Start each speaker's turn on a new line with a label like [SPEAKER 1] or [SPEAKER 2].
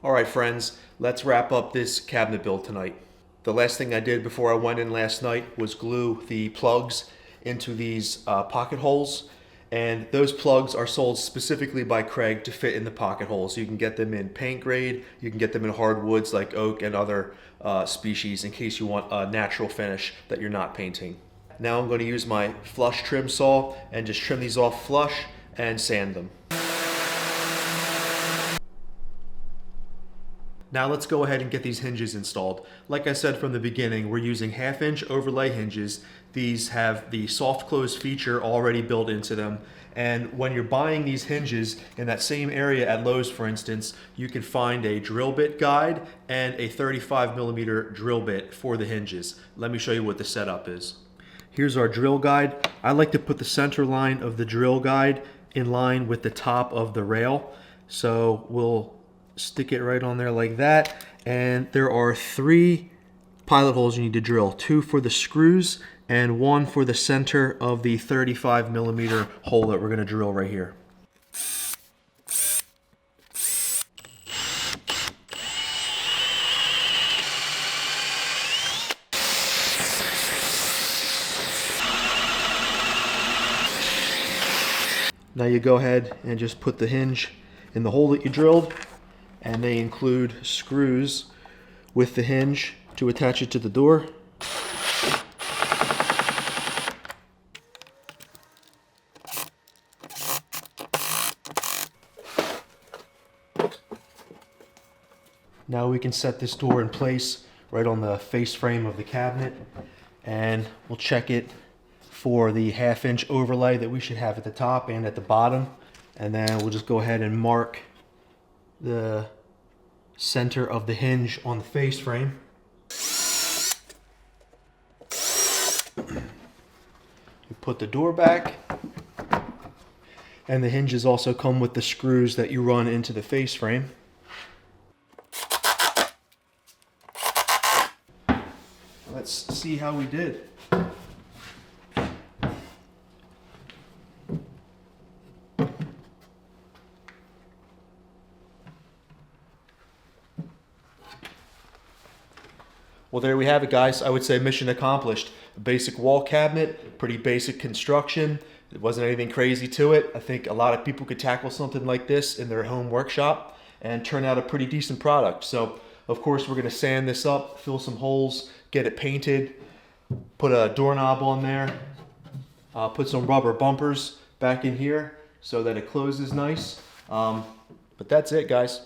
[SPEAKER 1] All right, friends, let's wrap up this cabinet build tonight. The last thing I did before I went in last night was glue the plugs into these pocket holes. And those plugs are sold specifically by Craig to fit in the pocket holes. You can get them in paint grade, you can get them in hardwoods like oak and other species in case you want a natural finish that you're not painting. Now I'm going to use my flush trim saw and just trim these off flush and sand them. Now let's go ahead and get these hinges installed. Like I said from the beginning, we're using 1/2-inch overlay hinges. These have the soft close feature already built into them. And when you're buying these hinges in that same area at Lowe's, for instance, you can find a drill bit guide and a 35mm drill bit for the hinges. Let me show you what the setup is. Here's our drill guide. I like to put the center line of the drill guide in line with the top of the rail. So we'll stick it right on there like that. And there are 3 pilot holes you need to drill. 2 for the screws and 1 for the center of the 35mm hole that we're going to drill right here. Now you go ahead and just put the hinge in the hole that you drilled, and they include screws with the hinge to attach it to the door. Now we can set this door in place right on the face frame of the cabinet, and we'll check it for the 1/2-inch overlay that we should have at the top and at the bottom. And then we'll just go ahead and mark the center of the hinge on the face frame. You put the door back, and the hinges also come with the screws that you run into the face frame. Let's see how we did. Well, there we have it, guys. I would say mission accomplished. A basic wall cabinet, pretty basic construction. It wasn't anything crazy to it. I think a lot of people could tackle something like this in their home workshop and turn out a pretty decent product. So, of course, we're going to sand this up, fill some holes, get it painted, put a doorknob on there, put some rubber bumpers back in here so that it closes nice. But that's it, guys.